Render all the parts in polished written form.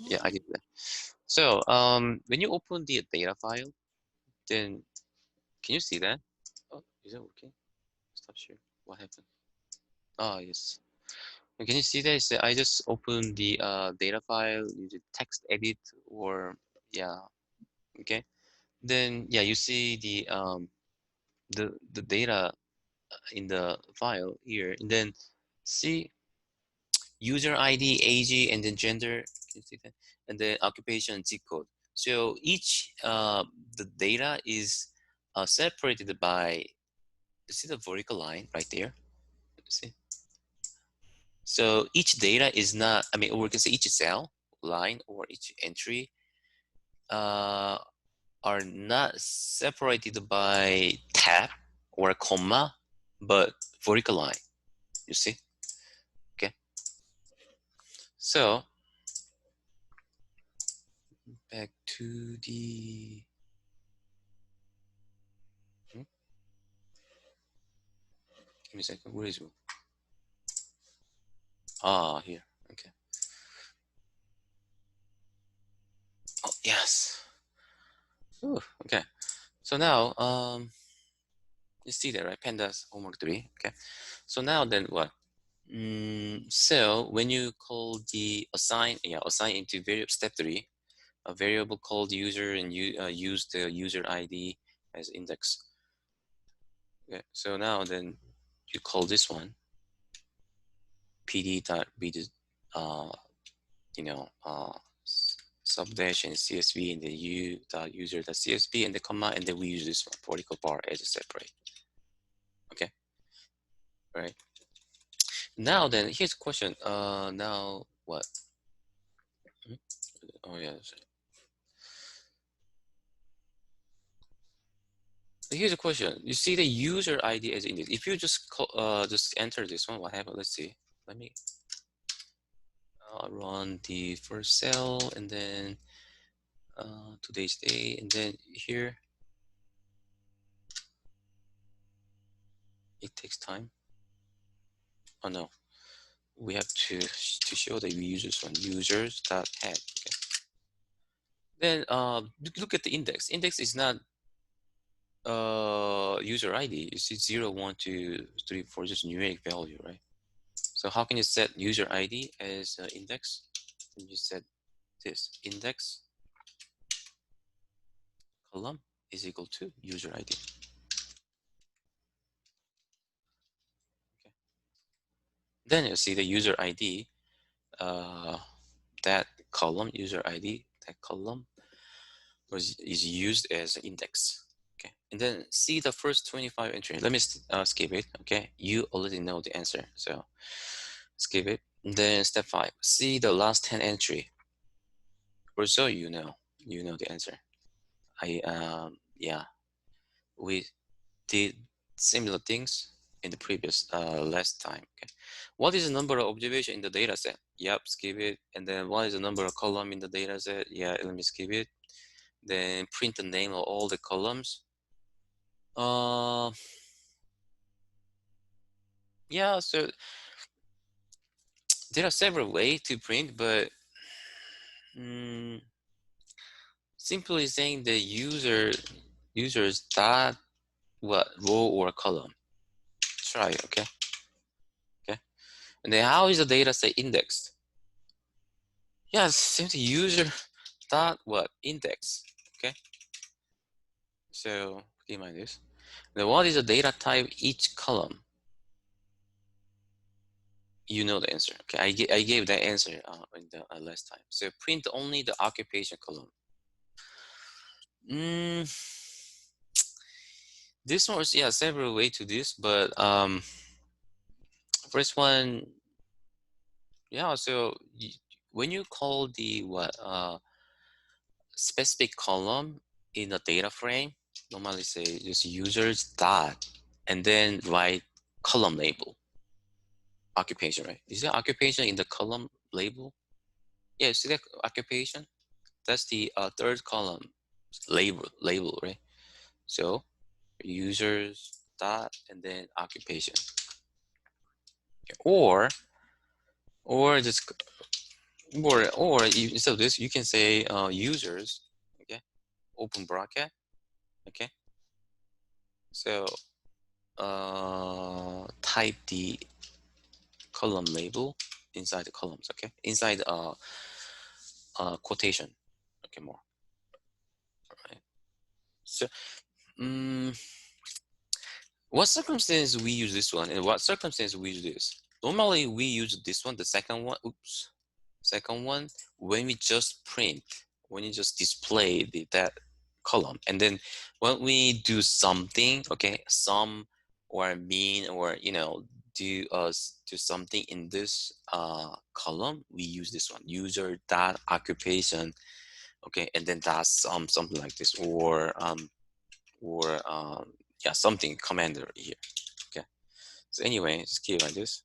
Yeah, I did that. So when you open the data file, then can you see that? Oh, is it working? Stop share. What happened? Oh, yes. Can you see that? I just opened the data file, use the text edit, or yeah, okay. Then yeah, you see the data in the file here, and then see user ID, age, and then gender. Can you see that? And then occupation, zip code. So each the data is separated by, you see the vertical line right there. See. So each data is not, I mean, or we can say each cell line or each entry uh, are not separated by tab or a comma, but vertical line, you see? Okay. So back to the, give me a second, where is it? Ah, here, okay. Oh, yes. Ooh, okay. So now, you see that, right? Pandas homework 3, okay. So now then what? So when you call the assign, assign into variable step 3, a variable called user, and you use the user ID as index. Okay, so now then you call this one pd.read, you know, sub dash and CSV, and then u.user.csv, and the comma, and then we use this one vertical bar as a separate. Okay, all right. Now then, here's a question. Now what? Oh yeah. Here's a question. You see the user ID as index. If you just enter this one, what happens? Let's see. Let me run the first cell, and then today's day, and then here it takes time. Oh no, we have to show the users one, users.head. Okay. Then look at the index. Index is not user ID. You see 0, 1, 2, 3, 4, just numeric value, right? So how can you set user ID as index? And you set this index column is equal to user ID. Okay. Then you see the user ID, that column, user ID, that column is used as an index. Okay, and then see the first 25 entry. Let me skip it. Okay, you already know the answer, so skip it. And then step 5, see the last 10 entry. Or so you know the answer. Yeah, we did similar things in the previous last time. Okay, what is the number of observation in the data set? Yep, skip it. And then what is the number of column in the data set? Yeah, let me skip it. Then print the name of all the columns. Yeah, so there are several ways to print, but simply saying the users dot what row or column. Try, okay. And then how is the data set indexed? Yes, simply user dot what index. Okay. So keep in mind this. Then what is the data type each column? You know the answer. Okay, I gave that answer in the last time. So print only the occupation column. This one was, yeah, several way to this, but first one, yeah. So when you call the what specific column in a data frame, normally say just users dot, and then write column label occupation, right? Is there occupation in the column label? Yeah, see that occupation? That's the third column label, right? So users dot and then occupation, okay. Or just instead of this, you can say users. Okay, open bracket. Okay, so type the column label inside the columns. Okay, inside quotation. Okay, more. All right. So, um, what circumstance we use this one, and what circumstance we use this? Normally, we use this one, the second one. Oops, second one, when we just print, when you just display that column, and then when we do something, okay, sum or mean, or do something in this column, we use this one, user dot occupation, okay, and then that's something like this, or yeah, something commander here. Okay, so anyway, just keep it like this.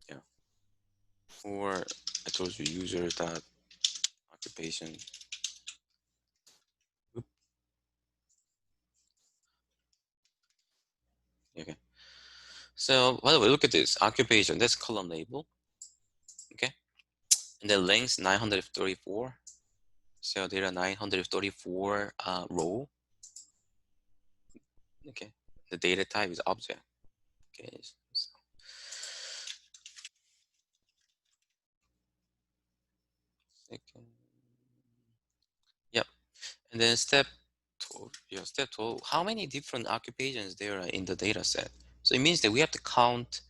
Yeah, or I told you user dot occupation. Oop, okay, so by the way, look at this occupation, that's column label. Okay, and the length 934, so there are 934 row. Okay, the data type is object. Okay, so, second. Yep. And then step 12, yeah, step 12, how many different occupations there are in the data set? So it means that we have to count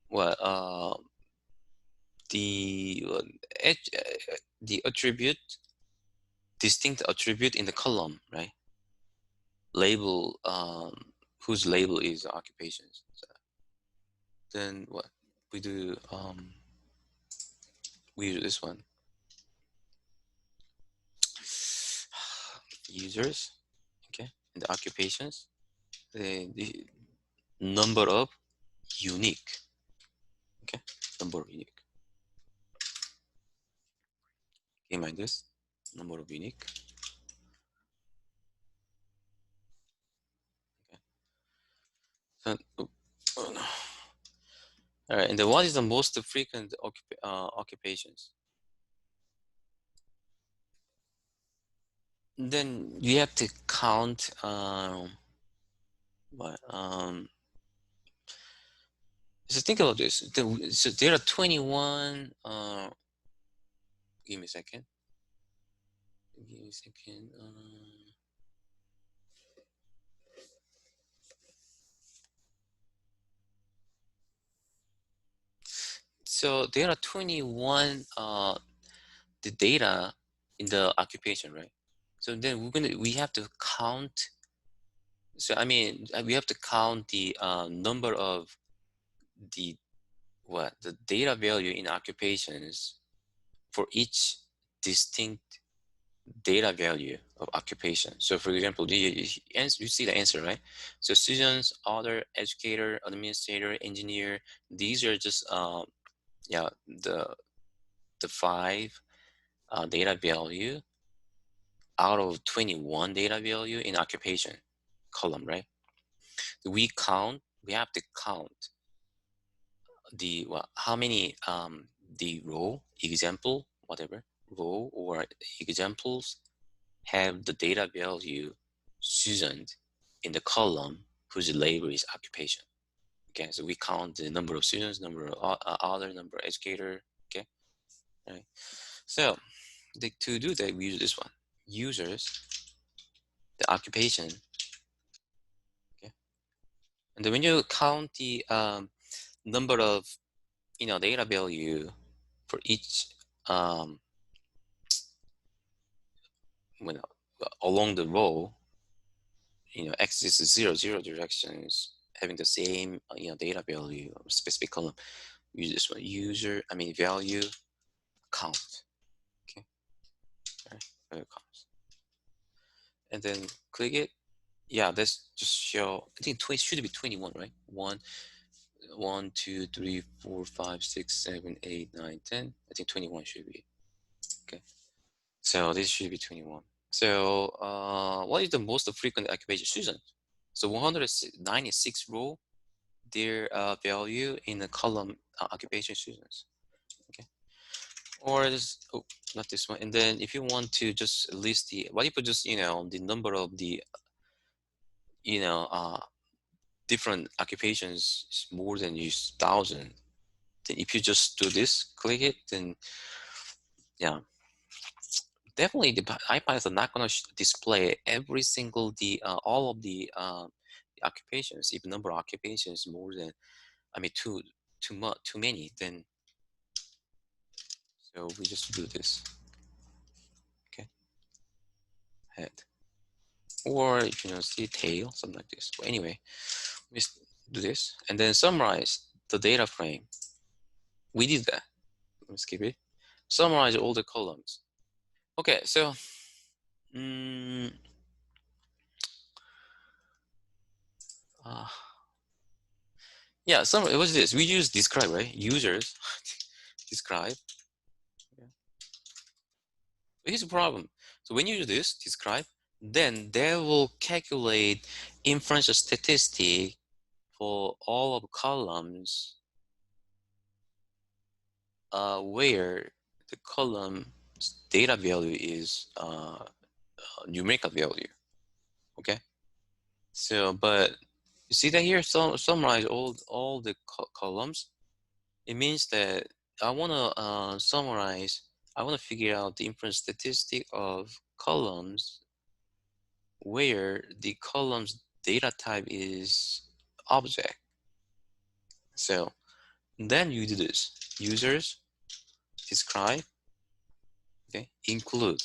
what the the attribute, distinct attribute in the column, right? Label, whose label is occupations. So then what we do, we do this one. Users, okay, and the occupations, the number of unique, okay, number of unique. Okay, mind this, number of unique. Okay. So, oh, no. All right, and then what is the most frequent occupations? Then you have to count what so think about this. So there are 21 give me a second. Give me a second. So there are 21 the data in the occupation, right? So then we have to count. So I mean, we have to count the number of the the data value in occupations for each distinct data value of occupation. So for example, you see the answer, right? So students, author, educator, administrator, engineer, these are just yeah, the five data value out of 21 data value in occupation column, right? We have to count the how many the row example, whatever row or examples have the data value student in the column whose label is occupation. Okay, so we count the number of students, number of other, number of educator. Okay, right. So to do that, we use this one: users, the occupation. Okay, and then when you count the number of data value for each when along the row, axis is zero directions having the same data value of specific column. Use this one, value count. Okay, right, value count, and then click it. Yeah, that's just show. I think 20 should be 21, right? 1, 2, 3, 4, 5, 6, 7, 8, 9, 10. I think 21 should be okay. So this should be 21. So what is the most frequent occupation? Student. So 196 row, their value in the column occupation students. Okay, or this, oh, not this one. And then if you want to just list the, what if you just, the number of the, you know, uh, different occupations is more than use 1,000. Then if you just do this, click it, then yeah, definitely the iPads are not going to display every single the all of the occupations. If number of occupations more than, I mean, too much, too many, then so we just do this. Okay, head, or if you know see tail, something like this. But anyway, we do this and then summarize the data frame. We did that. Let's skip it. Summarize all the columns. Okay, so mm, uh, yeah, it was this. We use describe, right? Users describe. Yeah. Here's the problem. So when you do this, describe, then they will calculate inference statistic for all of columns where the column data value is numerical value. Okay. So, but you see that here, summarize all the columns. It means that I want to summarize. I want to figure out the inference statistic of columns where the column's data type is object. So then you do this. Users describe. Okay, include.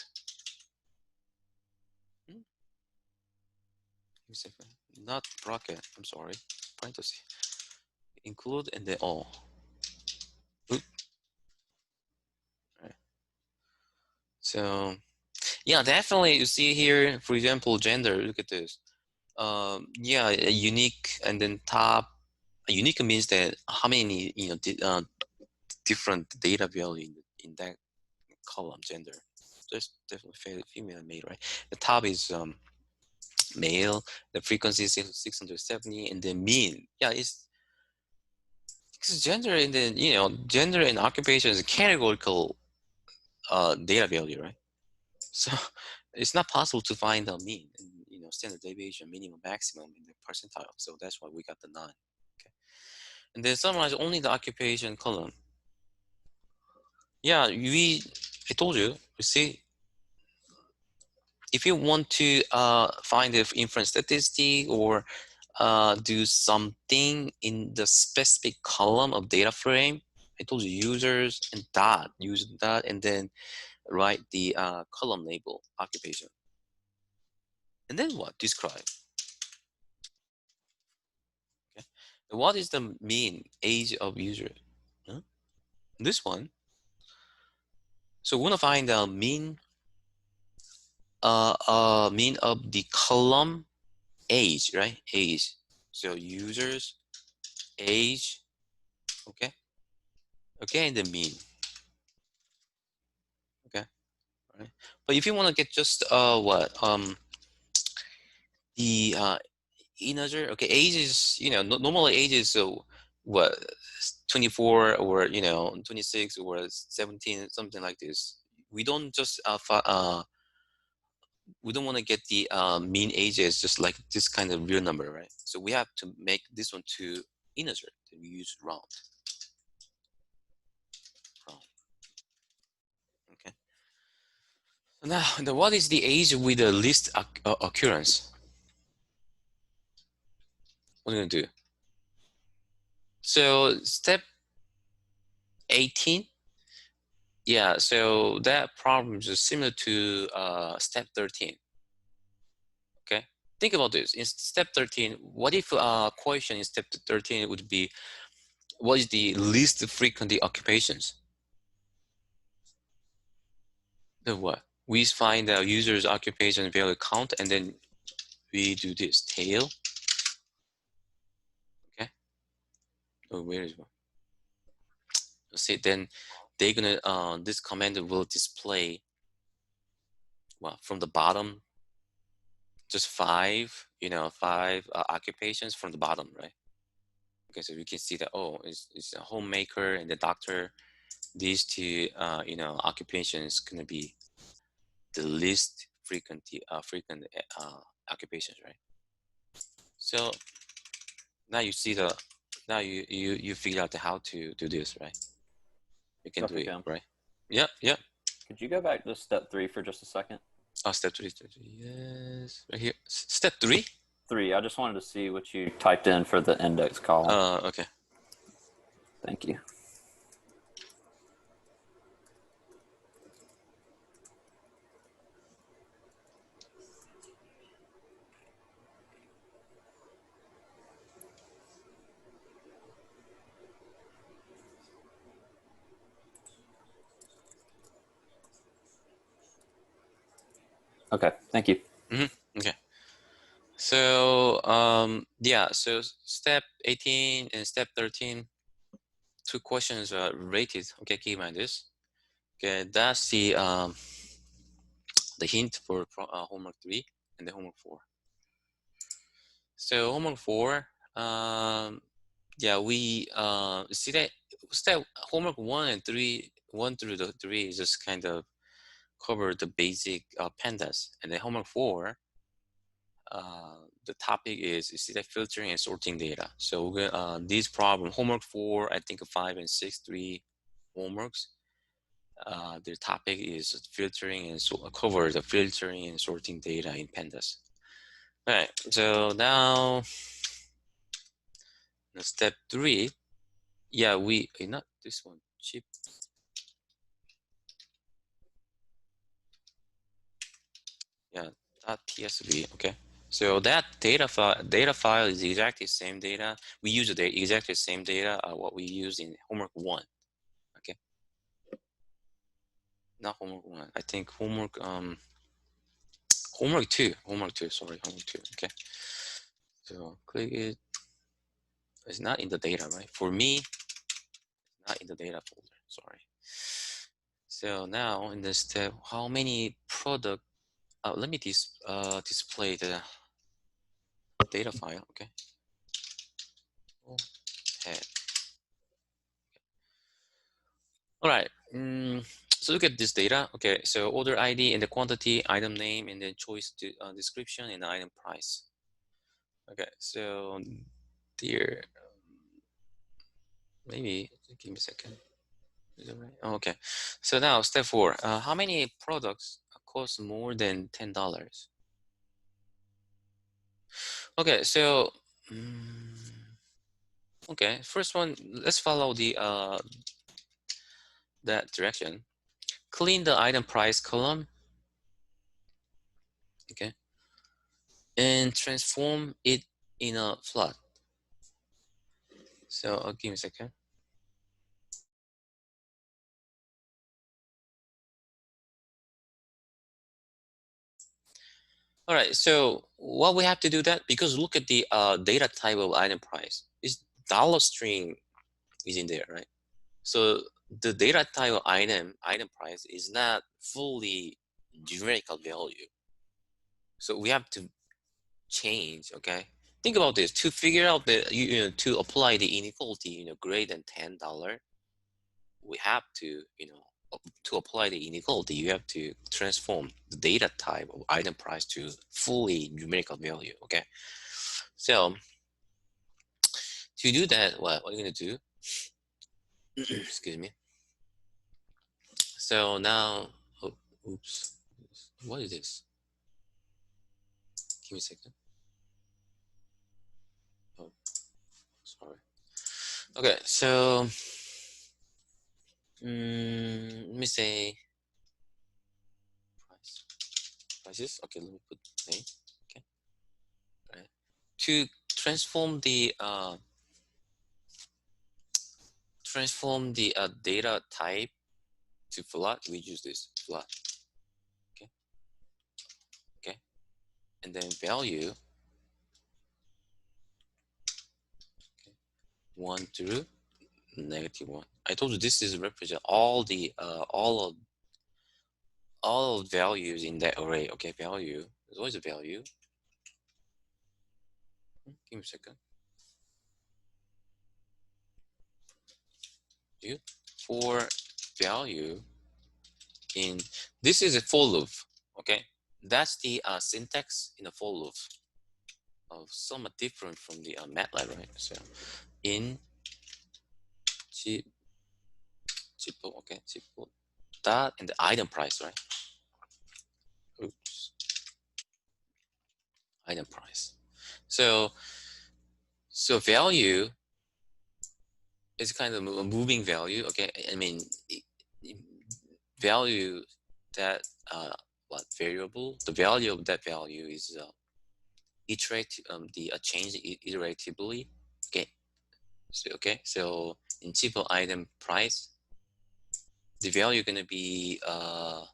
Not bracket. I'm sorry. Parenthesis. Include and then all. Oop. Right. So yeah, definitely. You see here, for example, gender. Look at this. Yeah, a unique and then top. Unique means that how many different data value in that column gender. There's definitely female and male, right? The top is male. The frequency is 670, and the mean, yeah, it's because gender and then gender and occupation is a categorical data value, right? So it's not possible to find the mean, and, standard deviation, minimum, maximum in the percentile. So that's why we got the 9. Okay, and then summarize only the occupation column. Yeah, I told you. You see, if you want to find the inference statistic or do something in the specific column of data frame, I told you users and dot, use dot, and then write the column label occupation. And then what? Describe. Okay. What is the mean age of user? Huh? This one. So we want to find the mean of the column age, right? Age. So users age. Okay. Okay, and the mean. Okay. All right. But if you want to get just what the integer. Okay, age is normally age is what 24 or 26 or 17, something like this. We don't just we don't want to get the mean ages just like this kind of real number, right? So we have to make this one to integer. Then we use round. Round. Okay. Now, what is the age with the least occurrence? What are you gonna do? So step 18. Yeah, so that problem is similar to step 13. Okay, think about this. In step 13, what if question in step 13 would be, what is the least frequent occupations? Then what? We find the user's occupation value count, and then we do this tail. Okay. Oh, where is one? See, then they're gonna this command will display well from the bottom just five occupations from the bottom, right? Okay, so you can see that, oh, it's a homemaker and the doctor. These two, occupations going to be the least frequent occupations, right? So now you see now you figure out how to do this, right? You can do Dr. it, Kim, right? Yeah, yeah. could you go back to step 3 for just a second? Oh, step three, yes, right here. Step three. 3. I just wanted to see what you typed in for the index column. Okay. Thank you. Okay, thank you. Okay. So yeah. So step 18 and step 13, two questions are related. Okay, keep in mind this. Okay, that's the hint for homework 3 and the homework 4. So homework 4, yeah, we see that step homework 1 and 3, 1 through the 3 is just kind of cover the basic pandas, and then homework 4, the topic is see that filtering and sorting data. So these problem homework 4, I think 5 and 6, 3 homeworks. Their topic is filtering and cover the filtering and sorting data in pandas. All right, so now step 3, yeah, we not this one chip, yeah, .tsv. Okay, so that data file is exactly the same data we use, the exactly same data what we use in homework 1. Okay, not homework 1, I think homework 2, sorry, homework 2. Okay, so click it. It's not in the data, right? For me, not in the data folder, sorry. So now in this step, how many product, let me display the data file. Okay, head. All right, so look at this data. Okay, so order ID and the quantity, item name, and then choice description and the item price. Okay, so here, maybe give me a second. Is that right? Oh, okay, so now step 4. How many products cost more than $10? Okay, so okay, first one, let's follow that direction. Clean the item price column. Okay, and transform it in a flood. So give me a second. All right, so what we have to do that, because look at the data type of item price. Is dollar string is in there, right? So the data type of item price is not fully numerical value. So we have to change, okay? Think about this. To figure out to apply the inequality, greater than $10, we have to, to apply the inequality, you have to transform the data type of item price to fully numerical value, okay? So to do that, what are you gonna do? Excuse me. So now, oh, oops, what is this? Give me a second. Oh, sorry. Okay, so let me say price. Prices. Okay, let me put name. Okay, right. To transform the data type to float, we use this float. Okay, okay, and then value. Okay, 1 through -1. I told you this is represent all of values in that array. Okay, value. There's always a value. Give me a second. for value in, this is a for loop. Okay, that's the syntax in a for loop of somewhat different from the MATLAB, right? So in G, okay, that and the item price, right? Oops, item price. So value is kind of a moving value. Okay, I mean value that what variable, the value of that value is iterate the change iteratively. Okay, so in simple item price, the value going to be I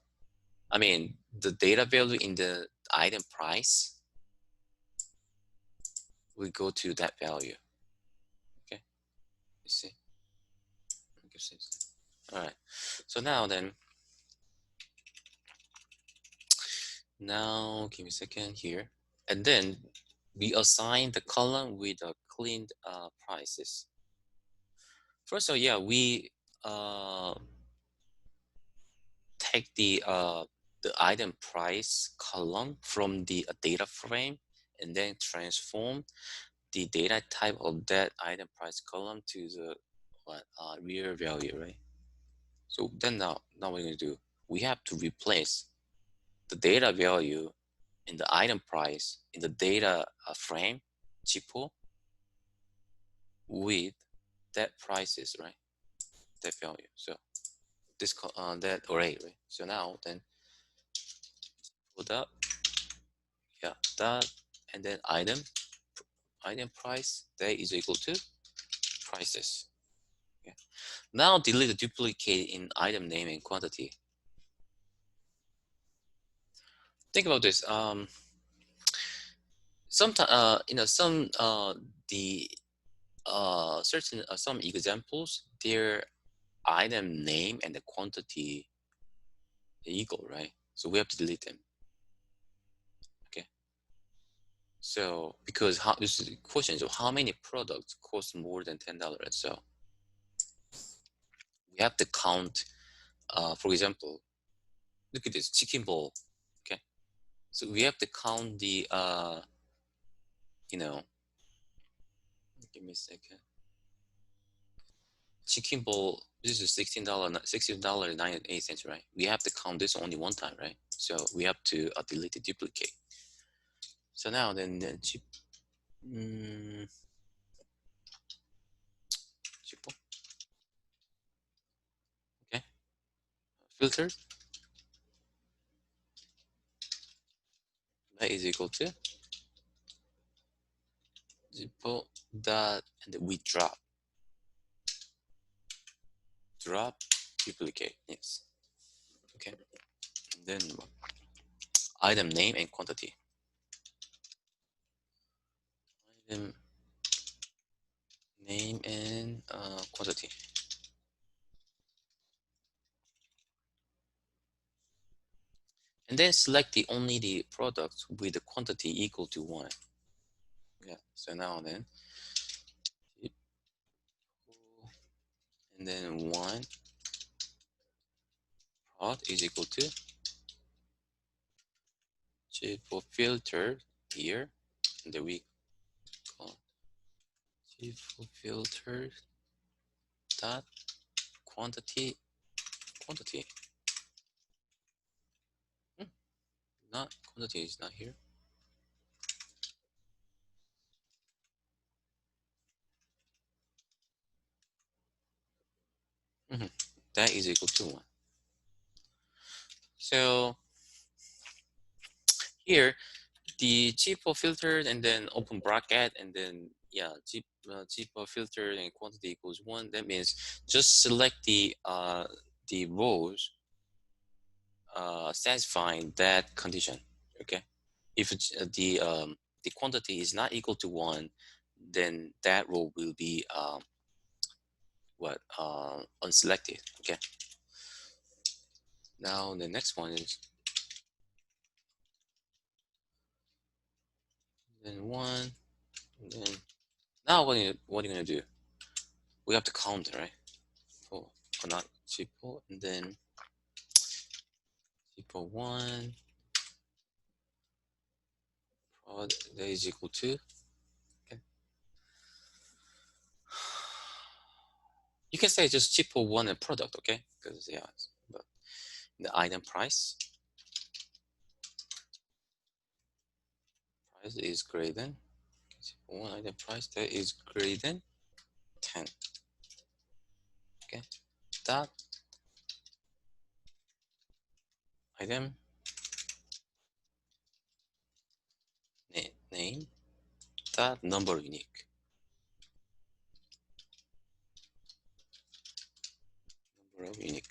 mean the data value in the item price will go to that value. Okay, you see. All right, so now give me a second here, and then we assign the column with the cleaned prices. First of all, yeah, we uh, take the item price column from the data frame and then transform the data type of that item price column to the real value, right? So then now what we're gonna do, we have to replace the data value in the item price in the data frame cheapo with that prices, right? That value. So this that array, right? So now then put up, yeah, that, and then item price that is equal to prices. Okay. Now delete the duplicate in item name and quantity. Think about this. Sometimes some the certain some examples, their item name and the quantity equal, right? So we have to delete them. Okay. So because how, this is the question, so how many products cost more than $10? So we have to count. For example, look at this chicken ball. Okay, so we have to count the you know, give me a second. Chicken ball. This is $16.98, right? We have to count this only one time, right? So we have to delete the duplicate. So now then the chip, mm, chip, okay, filter that is equal to zippo that, and then we drop duplicate, yes. Okay, and then item name and quantity. Item name and quantity. And then select the only the products with the quantity equal to 1. Yeah, so now then, and then 1 prod is equal to for filter here, and then we call for filter dot quantity. Hmm, not quantity is not here. Mhm. That is equal to 1. So here the cheapo filtered and then open bracket and then yeah cheapo filtered and quantity equals 1. That means just select the rows satisfying that condition. Okay, if the quantity is not equal to 1, then that row will be unselected. Okay, now the next one is then 1, and then now what are you gonna do? We have to count, right? 4, not cheapo, and then cheapo one product that is equal to. Okay. You can say just cheapo one and product, okay? Because yeah, but the item price is greater than one item price that is greater than 10. Okay, that item name that number unique. Number of unique.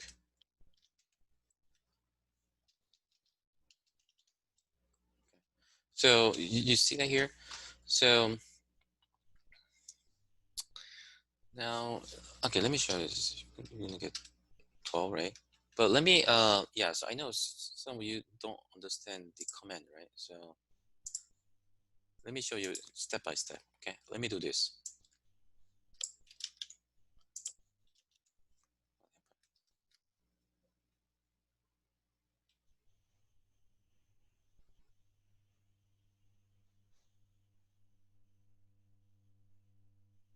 So you see that here. So now, okay, let me show you this. You're gonna get 12, right? But let me, yeah, so I know some of you don't understand the command, right? So let me show you step by step, okay? Let me do this.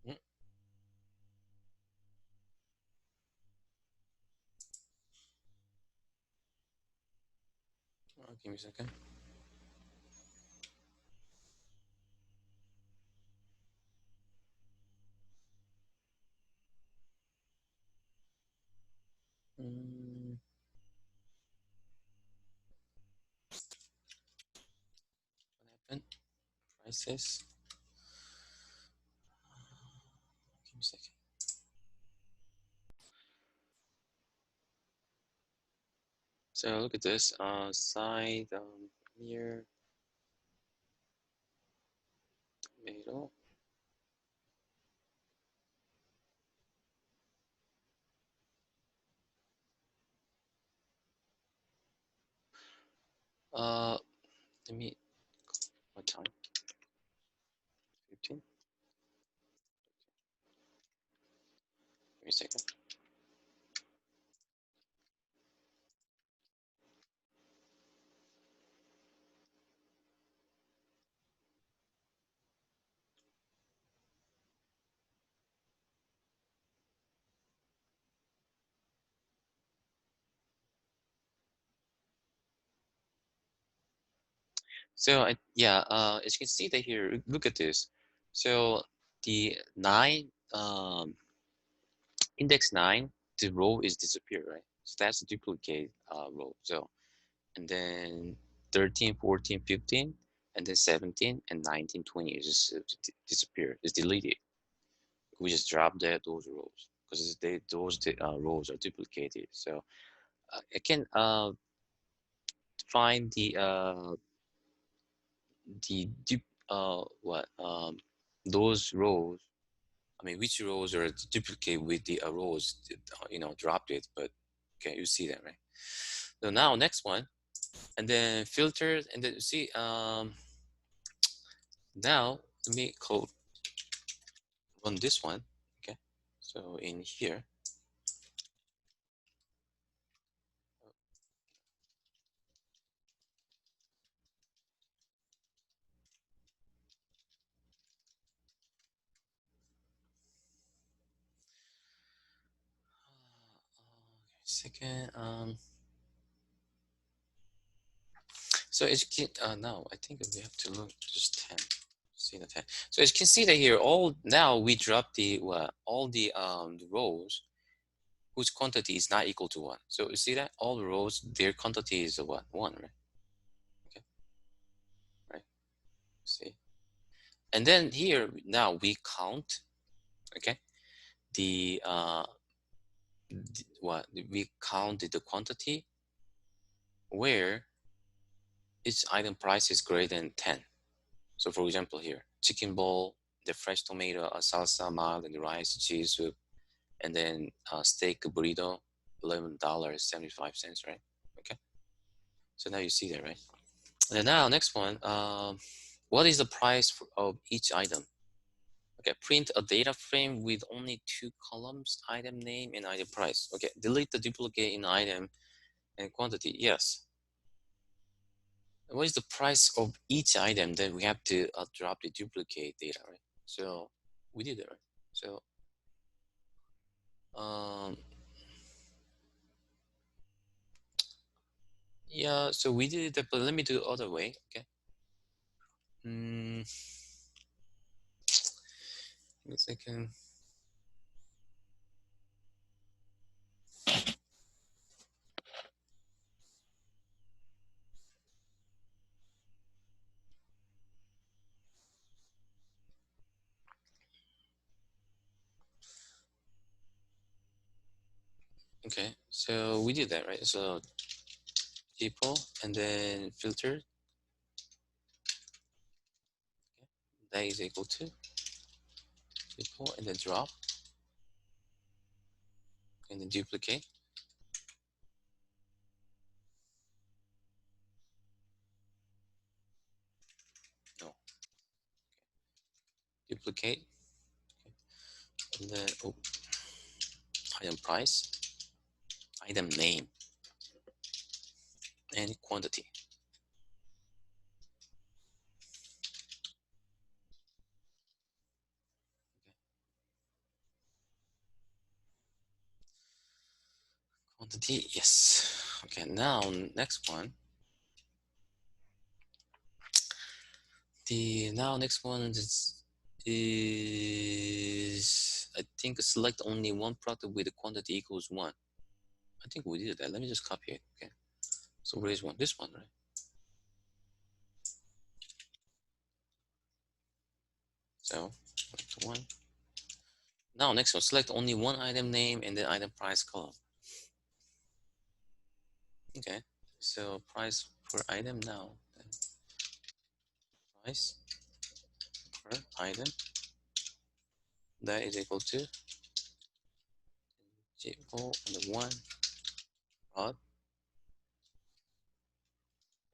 Mm, give me a second. Mm, what happened? Prices. Give me a second. So look at this, side here, middle. Uh, let me, what time? 15? Give me a second. So yeah, as you can see that here, look at this. So the index 9, the row is disappear, right? So that's a duplicate row. So, and then 13, 14, 15, and then 17 and 19, 20 is just disappear, it's deleted. We just drop those rows because those rows are duplicated. So I can find the what those rows. I mean, which rows are duplicate with the rows, dropped it, but okay, you see that, right? So now next one, and then filters, and then see, now let me code run this one, okay? So in here, second, so as you can, now I think we have to look just 10. See the 10. So as you can see that here, all now we drop the all the rows whose quantity is not equal to 1. So you see that all the rows, their quantity is what? 1, right? Okay, right. See. And then here now we count, okay, what we count the quantity where each item price is greater than 10. So for example here, chicken bowl, the fresh tomato, salsa, mild, and the rice, cheese soup, and then steak burrito, $11.75, right? Okay. So now you see that, right? And now next one, what is the price of each item? Okay, print a data frame with only 2 columns, item name and item price. Okay, delete the duplicate in item and quantity. Yes. What is the price of each item? Then we have to drop the duplicate data, right? So we did it, right? So um, yeah, so we did it, but let me do it other way. Okay. Mm, give me a second. Okay, so we did that, right? So people and then filter, that is equal to people and then drop and then duplicate. No, duplicate and then oh, item price, item name, and quantity. Quantity, yes. Okay, now next one. The now next one is I think select only one product with the quantity equals 1. I think we did that. Let me just copy it. Okay. So where is one? This one, right? So one. Now next one, select only one item name and then item price column. Okay. So price per item now. Then price per item that is equal to equal and the one odd.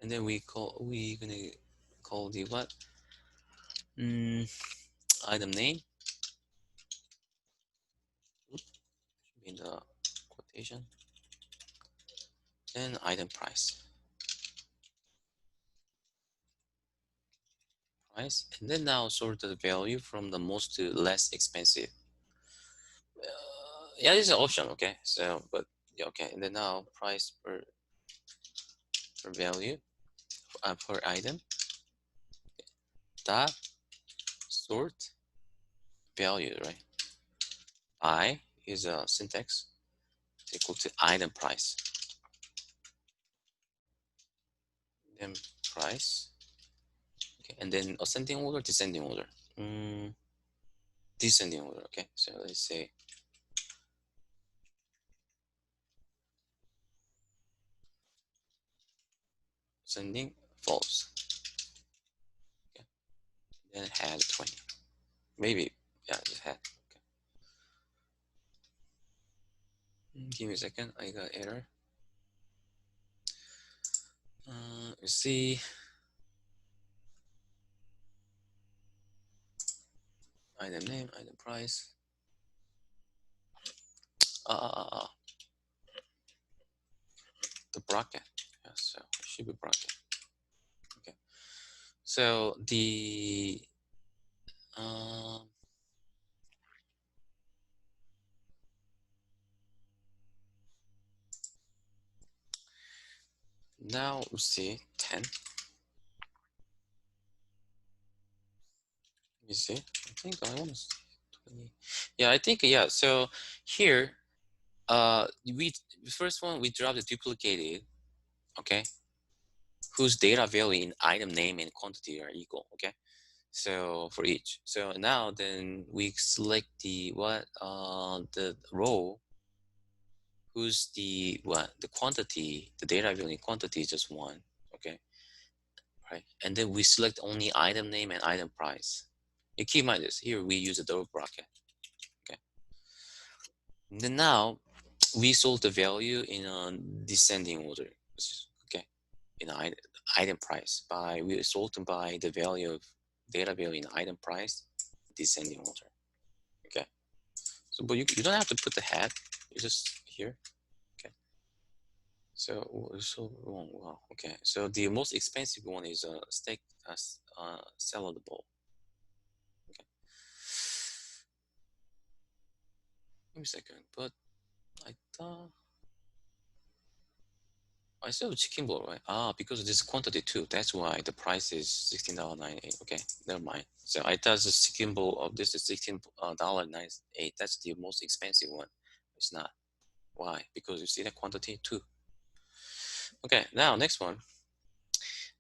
And then we gonna call the what? Mm, item name in the quotation. Then item price, and then now sort the value from the most to less expensive. Yeah, this is an option. Okay, so but yeah, okay, and then now price per value per item dot sort value, right? I is a syntax equal to item price, then price, okay, and then ascending order, descending order. Mm, descending order. Okay, so let's say ascending false. Okay, then had 20. Maybe yeah, just had. Okay. Give me a second. I got error. You see item name, item price. Uh, the bracket. Yeah, so it should be bracket. Okay. So the um now we see 10. Let me see. I think I want to 20. Yeah, I think yeah. So here, we first one we drop the duplicated. Okay, whose data value in item name and quantity are equal. Okay, so for each. So now then we select the what the row whose the what the quantity, the data value in quantity is just one. Okay, right, and then we select only item name and item price. You keep in mind this here we use a double bracket. Okay, and then now we sort the value in a descending order. Okay, in item price by we sort them by the value of data value in item price descending order. Okay. So, but you don't have to put the hat. You just here. Okay. So wrong. Wow. Okay. So the most expensive one is a steak salad bowl. Okay. Give me a second. But I thought I said chicken bowl, right? Ah, because of this quantity too. That's why the price is $16.98. Okay, never mind. So I thought the chicken bowl of this is $16.98. That's the most expensive one. It's not. Why? Because you see the quantity too. Okay, now next one.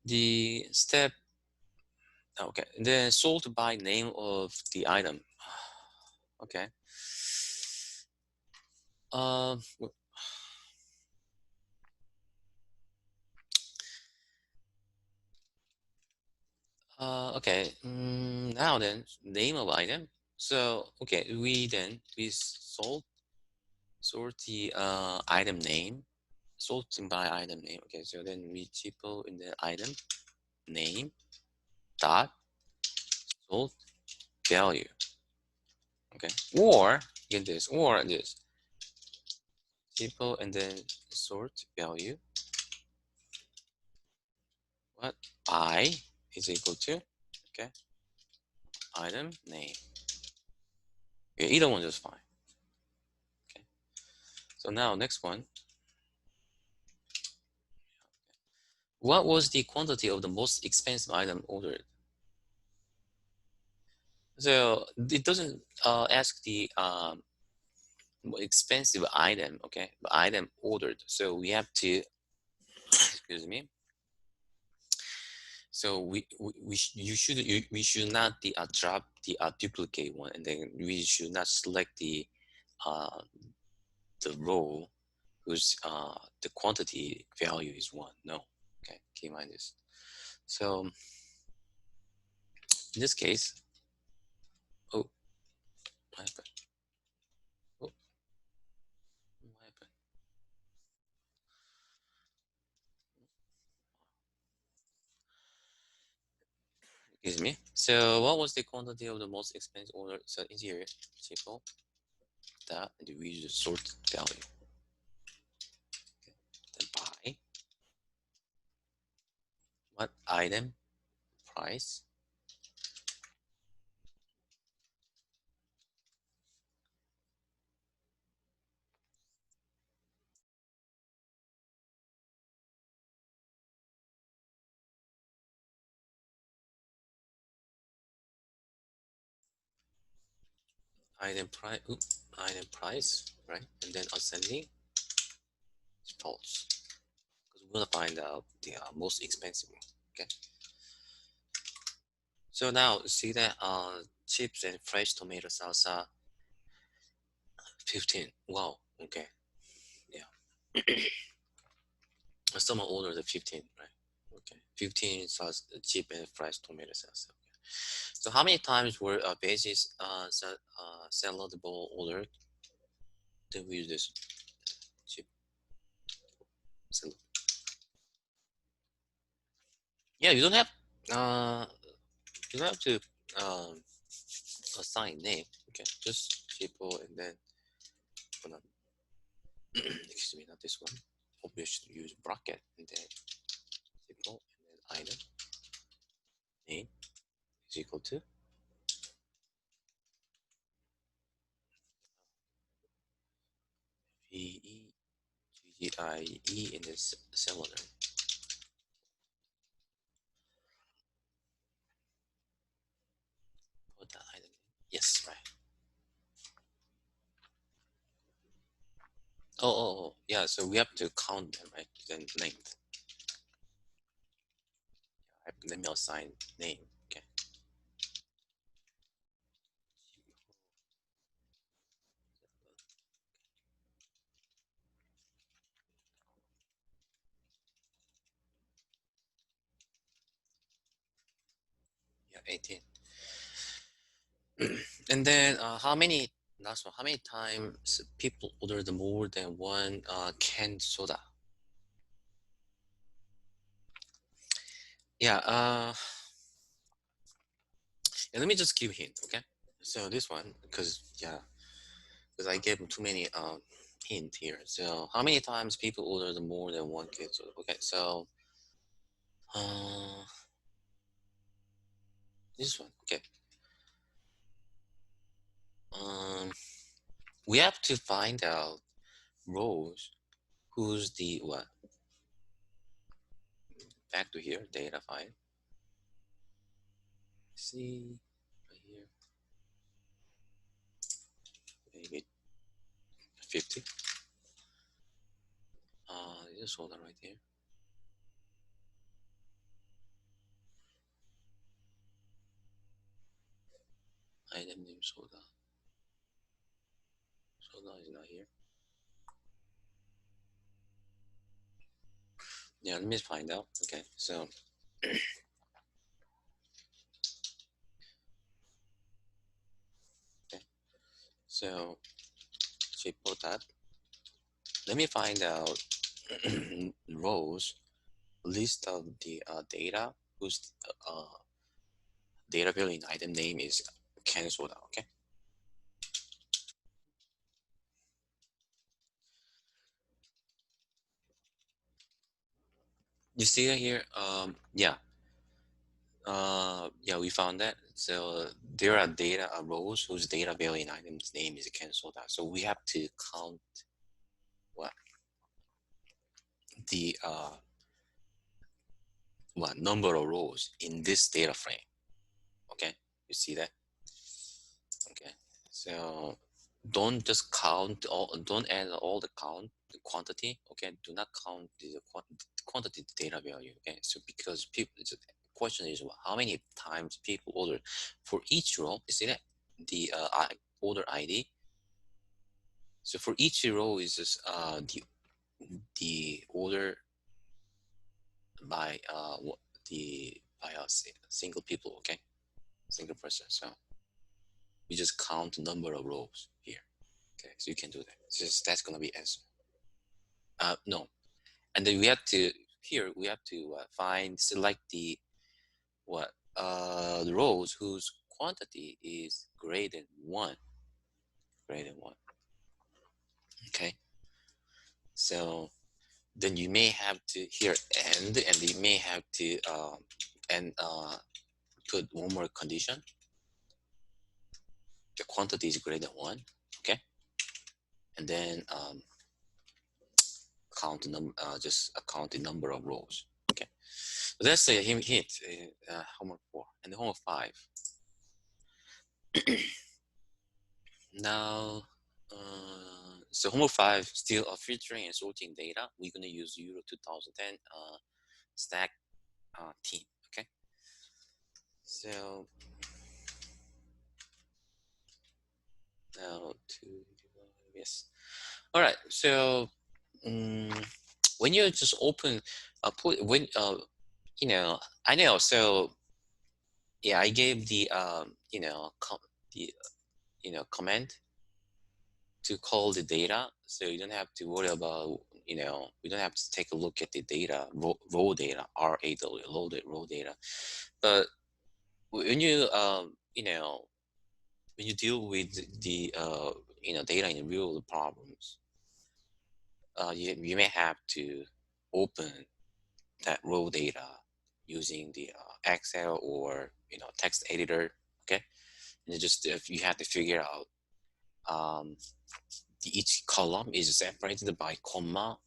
The step. Okay, then sold by name of the item. Okay. Um. Okay. Now then, name of item. So okay, we sold sort the item name, sorting by item name. Okay, so then we triple in the item name dot sort value. Okay, or get this or this triple and then sort value. What I is equal to okay item name. Okay, either one is fine. Okay, so now next one. What was the quantity of the most expensive item ordered? So it doesn't ask the expensive item, okay, the item ordered. So we have to, excuse me. So we should not drop the duplicate one, and then we should not select uh, the row whose the quantity value is one. No, okay, keep in mind this. So in this case, oh, what happened? Oh, what happened? Excuse me. So what was the quantity of the most expensive order? So in here, simple that, and we use the sort value. Then by what item price item price, right? And then ascending is false because we want to find out the most expensive one. Okay. So now see that chips and fresh tomato salsa 15. Wow. Okay. Yeah. Someone ordered the 15, right? Okay. 15 sauce chip and fresh tomato salsa. Okay. So how many times were veggies salad bowl ordered? Then we use this chip salad. Yeah, uh you don't have to um assign name. Okay, just people and then gonna excuse me, not this one. Obviously use bracket and then people and then item name is equal to VEGGIE in this cylinder. Put that item in. Yes, right. Yeah. So we have to count them, right? Then length. Let me assign name. Okay. Yeah, 18. And then how many? Last one. How many times people ordered more than one canned soda? Yeah. Yeah, let me just give a hint. Okay. So this one, because yeah, because I gave too many hint here. So how many times people order more than one kid? So, okay, so uh, this one. Okay, um, we have to find out rows who's the what? Back to here, data file. See right here, maybe 50. This folder right here. Item name soda. Soda is not here. Yeah, let me find out. Okay, so okay, so she put that. Let me find out rows list of the data whose data building item name is can soda. Okay, you see it here. Yeah, yeah, we found that. So there are data rows whose data building item's name is can soda. So we have to count what the what number of rows in this data frame. Okay, you see that? Okay, so don't just count all, don't add all the count the quantity. Okay, do not count the quantity data value. Okay, so because people, the question is how many times people order for each row. You see that the order ID. So for each row is just the order by the by a single people. Okay, single person. So we just count the number of rows here. Okay, so you can do that. Just that's gonna be answer. No, and then we have to here we have to find select the what the rows whose quantity is greater than one, greater than one. Okay, so then you may have to here and you may have to and put one more condition. The quantity is greater than one. Okay, and then count the number, just count the number of rows. Okay, so that's a hint. Homework 4 and the homework 5. Now, so homework 5 still filtering and sorting data. We're gonna use Euro 2010 stack team. Okay, so now to yes. All right, so um, when you just open put when you know I know so yeah I gave the the comment to call the data, so you don't have to worry about you don't have to take a look at the data raw data raw data. But when you when you deal with the data in real problems, you may have to open that raw data using the Excel or text editor. Okay, and just if you have to figure out um, each column is separated by comma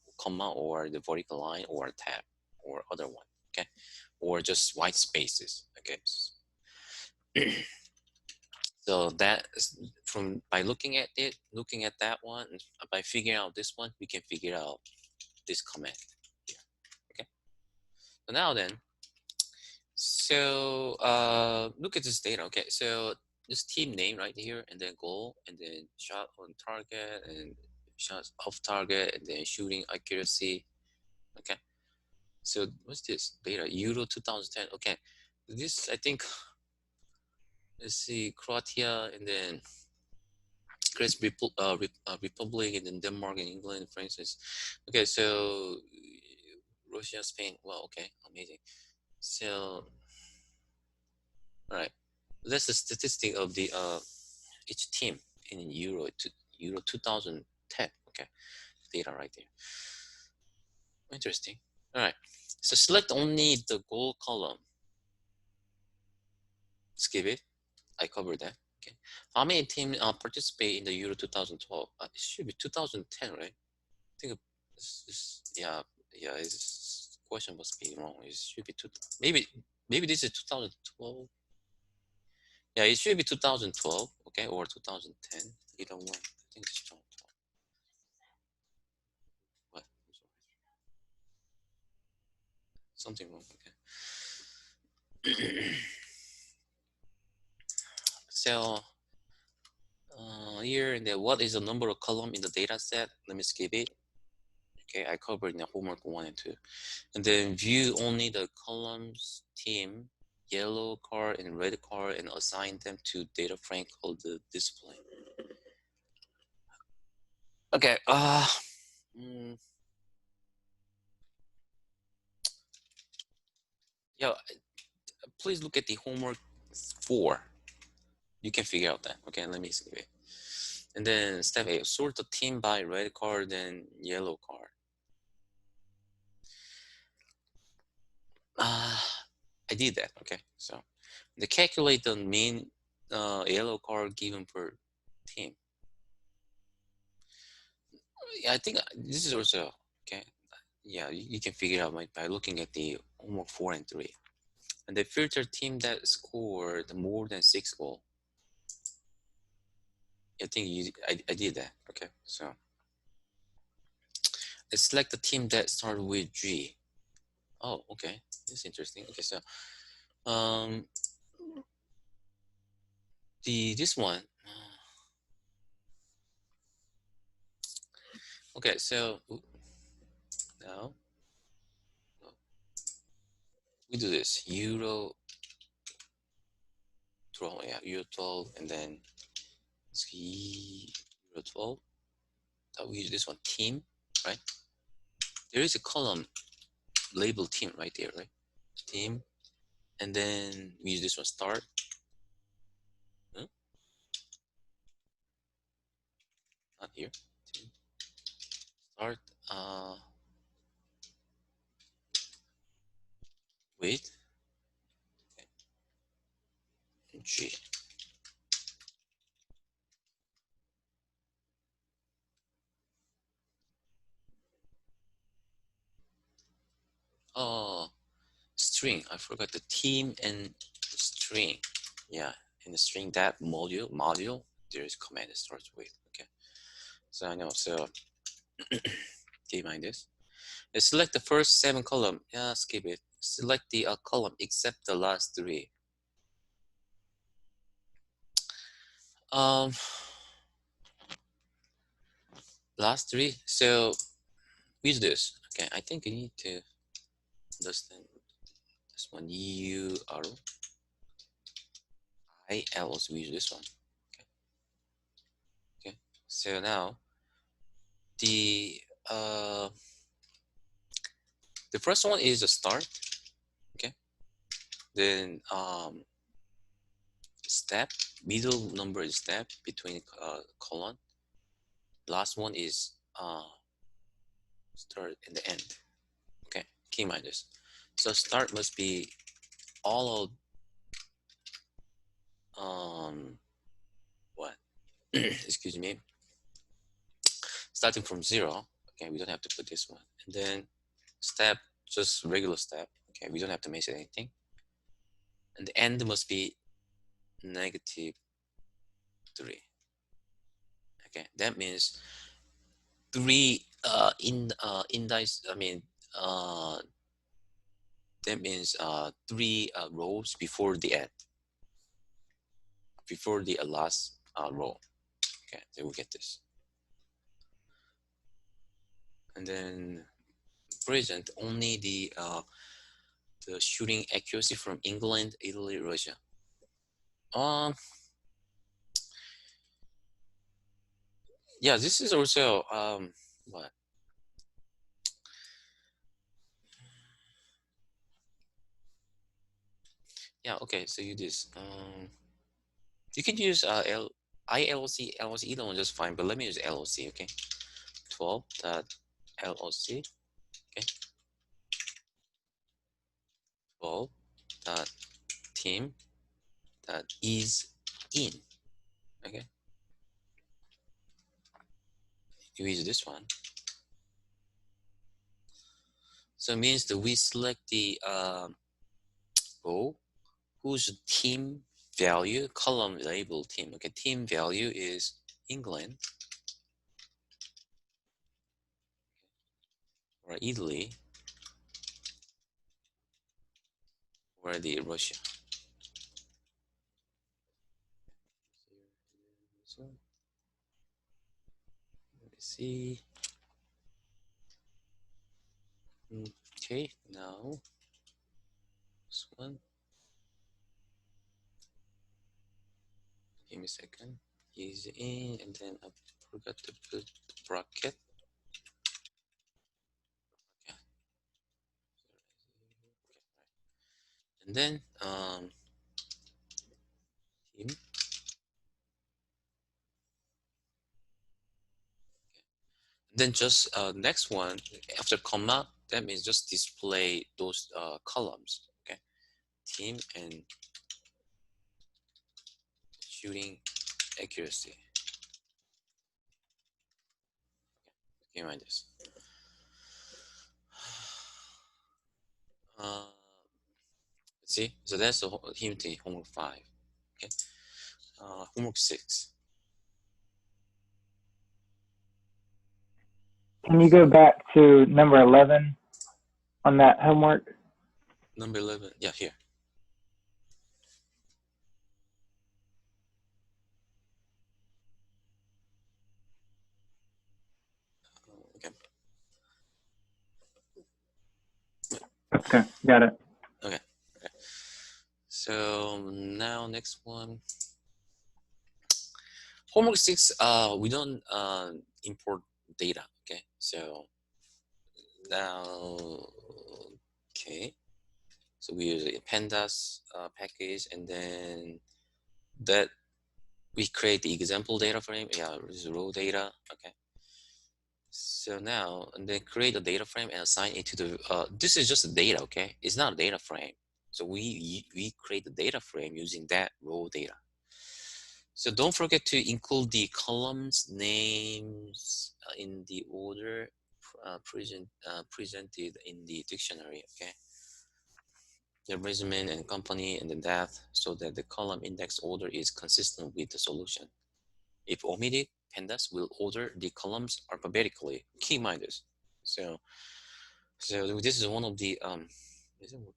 or the vertical line or a tab or other one. Okay, or just white spaces. Okay, so that is from by looking at that one, by figuring out this one, we can figure out this command here. Okay, so now then, so look at this data. Okay, so this team name right here, and then goal, and then shot on target, and shots off target, and then shooting accuracy. Okay, so what's this data? Euro 2010. Okay, this I think. Let's see, Croatia, and then Great Republic, and then Denmark and England, for instance. Okay, so Russia, Spain. Well, okay, amazing. So, all right, that's the statistic of the each team in Euro 2010. Okay, data right there. Interesting. All right. So select only the goal column. Skip it. I covered that. Okay. How many teams participate in the Euro 2012? It should be 2010, right? I think yeah, yeah. This question must be wrong. It should be maybe this is 2012. Yeah, it should be 2012. Okay, or 2010. Either one. I think it's 2012. What? I'm sorry. Something wrong. Okay. So here, what is the number of column in the data set? Let me skip it. Okay, I covered in the homework 1 and 2. And then view only the columns team, yellow card and red card, and assign them to data frame called the display. Okay, mm, yeah, please look at the homework 4. You can figure out that. Okay, let me skip it. And then step 8, sort the team by red card and yellow card. I did that. Okay, so the calculate the mean yellow card given per team. Yeah, I think this is also okay. Yeah, you can figure out by looking at the homework 4 and 3. And the filter team that scored more than 6 goals. I think I did that. Okay, so let's select the team that started with G. Oh, okay, this is interesting. Okay, so um this one. Okay, so now we do this Euro 12. Yeah, Euro 12, and then Euro 12. That we use this one team, right? There is a column labeled team right there, right? Team, and then we use this one start. Huh? Not here. Team. Start with G. Oh, string. I forgot the team and string. Yeah, in the string that module there is command that starts with. Okay, so I know. So keep in mind this. Select the first 7 column. Yeah, skip it. Select the column except the last 3. Um, last 3. So use this. Okay, I think you need to understand this one. U R I L. Also use this one. Okay. Okay. So now the uh the first one is a start. Okay. Then step, middle number is step between colon. Last one is start and the end. Okay, key minus. So start must be all of what? Excuse me. Starting from 0. Okay, we don't have to put this one. And then step, just regular step. Okay, we don't have to mention anything. And the end must be -3. Okay, that means 3 indice. I mean, uh, that means 3 rows before the end, before the last row. Okay, then we get this. And then present only the shooting accuracy from England, Italy, Russia. Yeah, this is also what? Yeah, okay. So you this you can use L. ILOC, LOC, either one just fine, but let me use LOC, okay? 12.LOC, okay? 12.team.is in, okay? You use this one. So it means that we select the row whose team value, column label team, okay? Team value is England or Italy or the Russia. So let me see. Okay, now this one. Give me a second. Is in, and then I forgot to put the bracket. Okay. And then team. Then just next one after comma, that means just display those columns. Okay, team and shooting accuracy. Okay, mind this. Let's see. So that's the hint homework 5. Okay. Homework 6. Can you go back to number 11 on that homework? Number 11. Yeah, here. Okay. Okay, got it. Okay. Okay. So now next one. Homework 6, we don't import data. Okay. So now, okay. So we use a Pandas package, and then that we create the example data frame. Yeah, this is raw data. Okay. So now, and then create a data frame and assign it to the, this is just a data, okay? It's not a data frame. So we create the data frame using that raw data. So don't forget to include the columns names in the order presented in the dictionary, okay? The resume and company and the depth, so that the column index order is consistent with the solution. If omitted, Pandas will order the columns alphabetically. Key minders. So this is one of the is it working?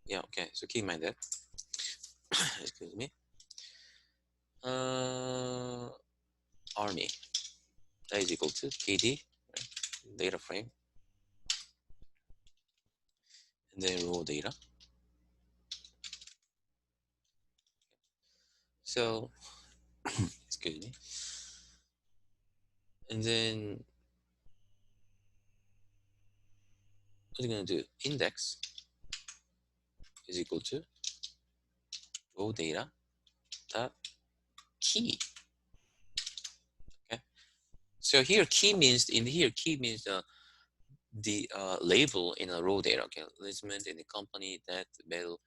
Yeah, okay. So keep in mind that. Excuse me. Uh, army that is equal to KD, right? Data frame, and then raw data. So excuse me. And then what are you gonna do? Index is equal to raw data dot key. Okay. So here key means in here key means the label in a raw data. Okay, listment in the company that value.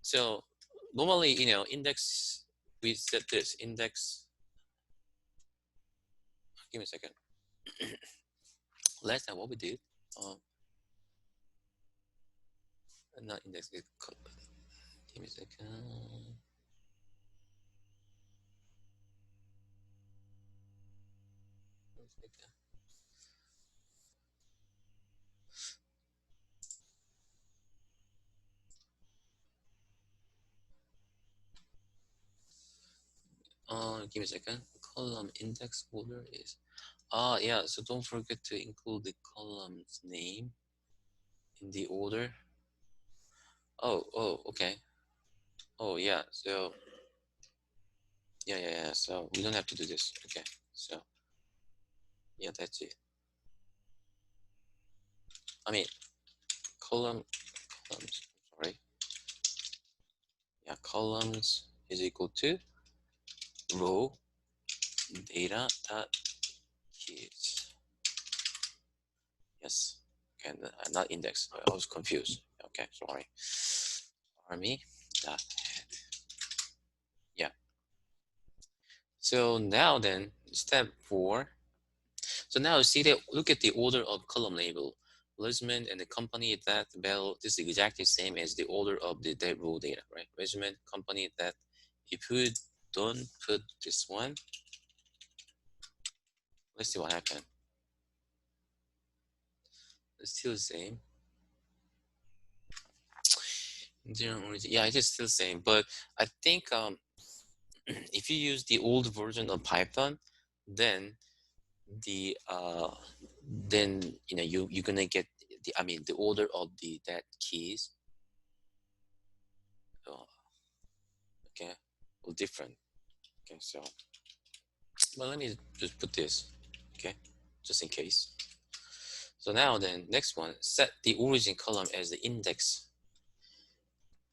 So normally, index, we set this index. Give me a second. Last time what we did, um, not index, give me a second. Give me a second. Column index order is, yeah, so don't forget to include the column's name in the order. Oh, okay. Oh, yeah, so, yeah, so we don't have to do this. Okay, so, yeah, that's it. I mean, columns, sorry. Yeah, columns is equal to row data dot keys. Yes. Okay, not index. I was confused. Okay, sorry. Army dot head. Yeah. So now then, step 4. So now see that, look at the order of column label. Regiment and the company that bell, this is exactly same as the order of the that row data, right? Regiment, company that. If you don't put this one, let's see what happened. It's still the same. Yeah, it is still the same, but I think if you use the old version of Python, then the then you're gonna get the, I mean, the order of the that keys, okay, will different. Okay, so well, let me just put this, okay, just in case. So now then, next one, set the origin column as the index.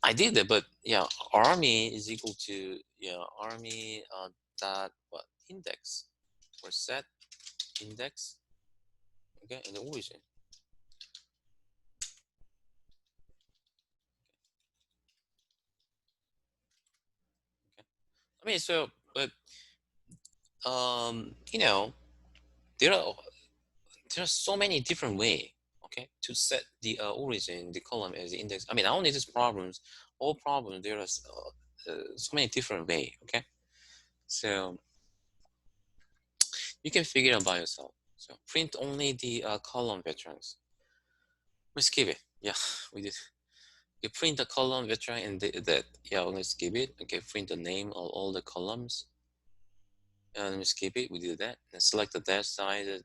I did that, but yeah, army is equal to, yeah, army dot what, index, or set index, okay, and the origin. Okay. I mean, so, but there are so many different way, okay, to set the origin, the column as the index. I mean, not only these problems, all problems, there are so many different way, okay. So you can figure it out by yourself. So print only the column veterans. We skip it. Yeah, we did. You print the column veteran and that. Yeah, we're gonna skip it. Okay, print the name of all the columns. And let me skip it. We did that. And select the dash size.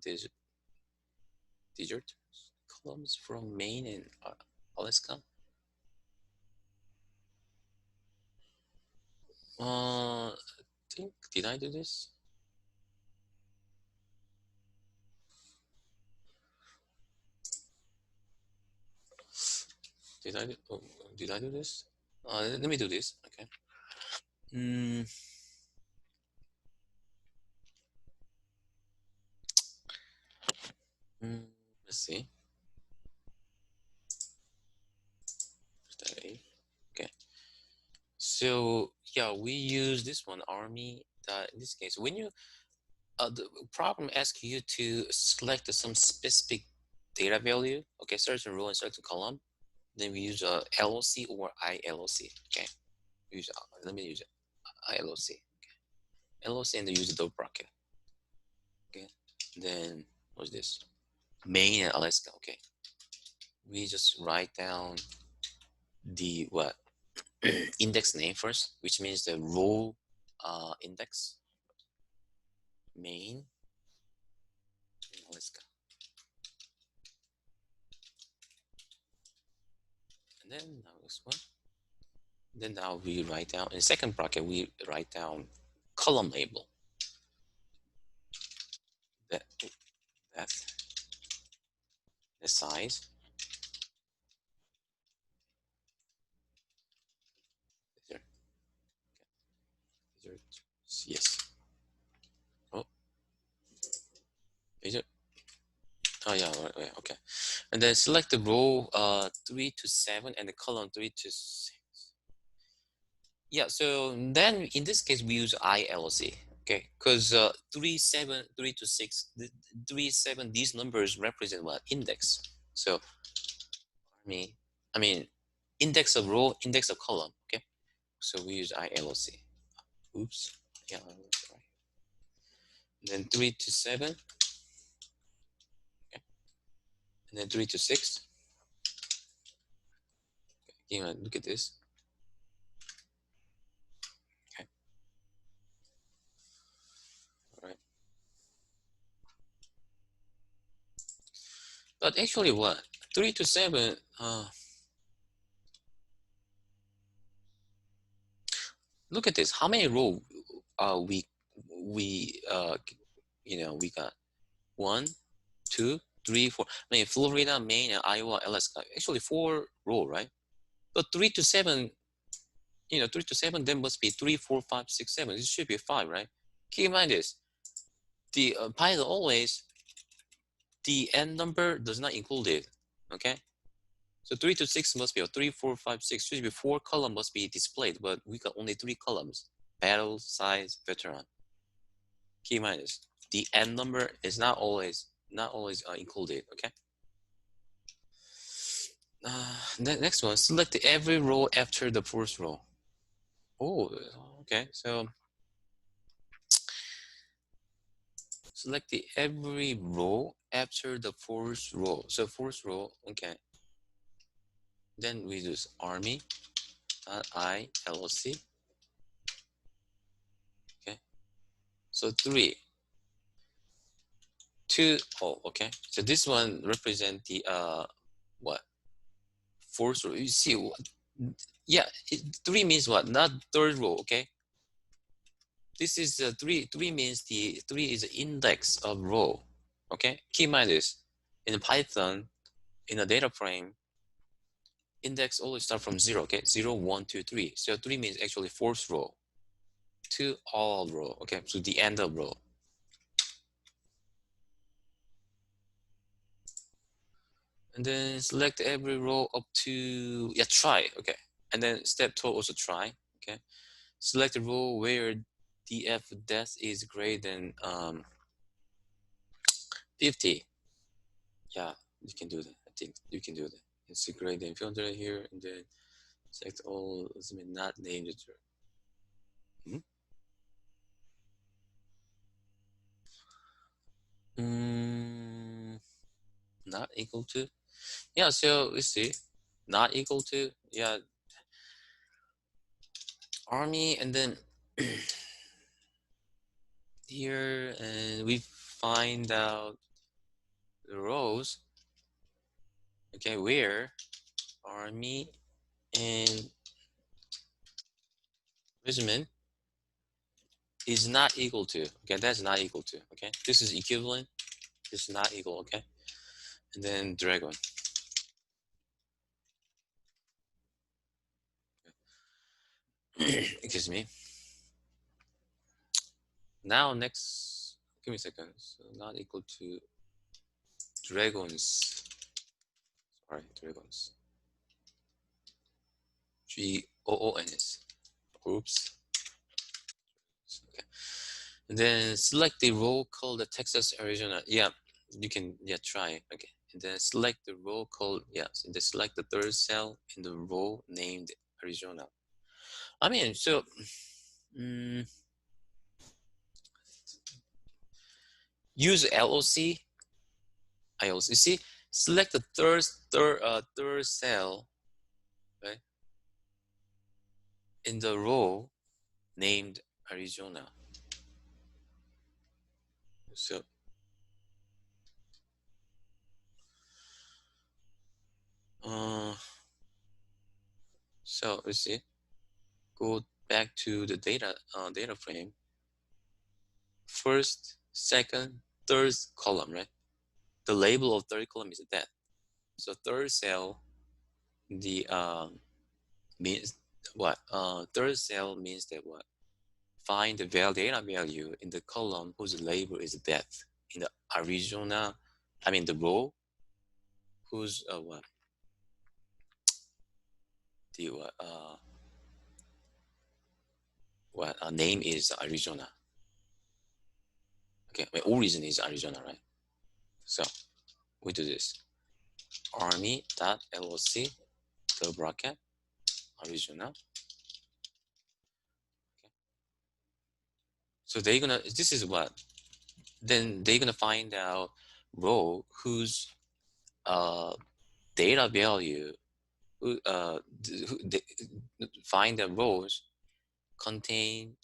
These digit columns from main and Alaska. I think, did I do this? Did I do, oh, did I do this? Let me do this. Okay. Mm, let's see. Okay. So yeah, we use this one, army. In this case, when you the problem asks you to select some specific data value, okay, certain row and certain column, then we use a LOC or ILOC. Okay, use let me use it, ILOC. Okay. LOC, and then use the double bracket. Okay, then what's this? Maine and Alaska. Okay, we just write down the what index name first, which means the row index. Maine and Alaska, and then now this one. Then now we write down in the second bracket, we write down column label. That the size. There, there, yes. Oh, is it? Oh yeah, right, okay. And then select the row 3 to 7 and the column 3 to 6. Yeah, so then in this case we use ILC, okay, because 3, 7, 3 to 6, 3, 7, these numbers represent what? Index. So I mean index of row, index of column, okay. So we use ILC. Oops. Yeah, right. Then 3 to 7, okay. And then 3 to 6. Okay, look at this. Okay. All right. But actually what? 3 to 7, look at this. How many row we we got 1, 2, 3, 4. I mean, Florida, Maine, and Iowa, Alaska. Actually 4 row, right? But 3 to 7, 3 to 7, then must be 3, 4, 5, 6, 7. It should be 5, right? Keep in mind this. The Python always, the n number does not include it, okay? So 3 to 6 must be, or 3, 4, 5, 6, should be 4 column must be displayed, but we got only 3 columns. Battle, size, veteran. Key in mind this. The n number is not always included, okay? The next one, select every row after the first row. Oh, okay. So select every row after the first row. So first row, okay. Then we use army I LOC. Okay. So 3, 2. Oh, okay. So this one represent the what? Fourth row. You see what? Yeah, 3 means what? Not third row. Okay. This is 3. 3 means the 3 is the index of row. Okay. Keep in mind this. In Python, in a data frame, index always start from 0. Okay. 0, 1, 2, 3. So 3 means actually fourth row to all row. Okay. So the end of row. And then select every row up to, yeah, try. Okay. And then step 2 also try. Okay. Select a row where df death is greater than 50. Yeah, you can do that. I think you can do that. It's a greater than 500 here, and then select all not named. Hmm? Not equal to. Yeah, so let's see. Not equal to. Yeah, army, and then here, and we find out the rows. Okay, where army and regiment is not equal to. Okay, that's not equal to. Okay, this is equivalent. This is not equal. Okay, and then dragon. Excuse me. Now next, give me a second. So not equal to dragons. Sorry, dragons. GOONs. Groups. Okay. And then select the row called the Texas, Arizona. Yeah, you can try. Okay. And then select the row called and then select the third cell in the row named Arizona. I mean, so use LOC. You see, select the third cell, right, in the row named Arizona. So so let's see. Go back to the data frame. First, second, third column, right? The label of third column is that. So third cell, the means what? Third cell means that what? Find the data value in the column whose label is depth. In the Arizona, I mean the row whose what? The what name is Arizona. Okay, my origin is Arizona, right? So we do this. Army.loc, the bracket, Arizona. Okay. So they're gonna, this is what? Then they're gonna find out row whose data value, find the rows containing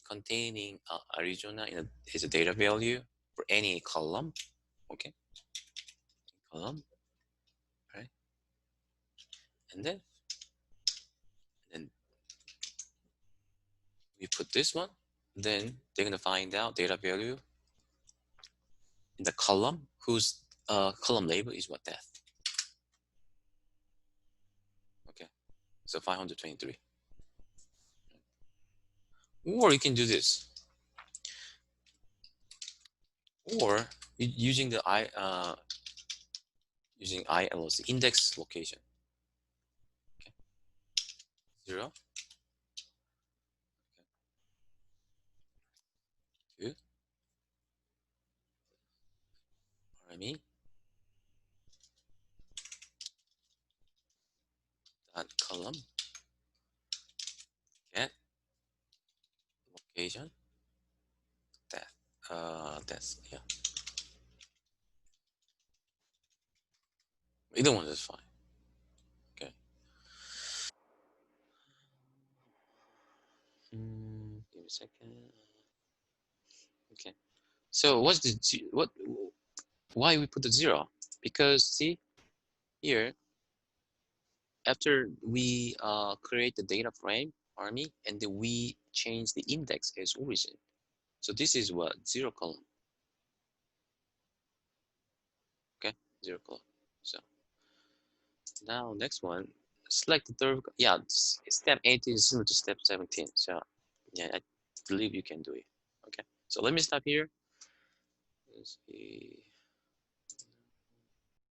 Arizona is a data value for any column. Okay, column, right? And then we put this one. Then they're gonna find out data value in the column whose column label is what that. Okay, so 523. Or you can do this, or using the using ILOC, index location. Okay. 0, 2, RME, dot column, get location, that that's, yeah, either one is fine. Okay. Give me a second. Okay. So what's the what? Why we put the 0? Because see here, after we create the data frame army, and then we change the index as origin. So this is what 0 column. Okay, 0 column. So now next one, select the third. Yeah, step 18 is similar to step 17. So yeah, I believe you can do it. Okay, so let me stop here. Let's see.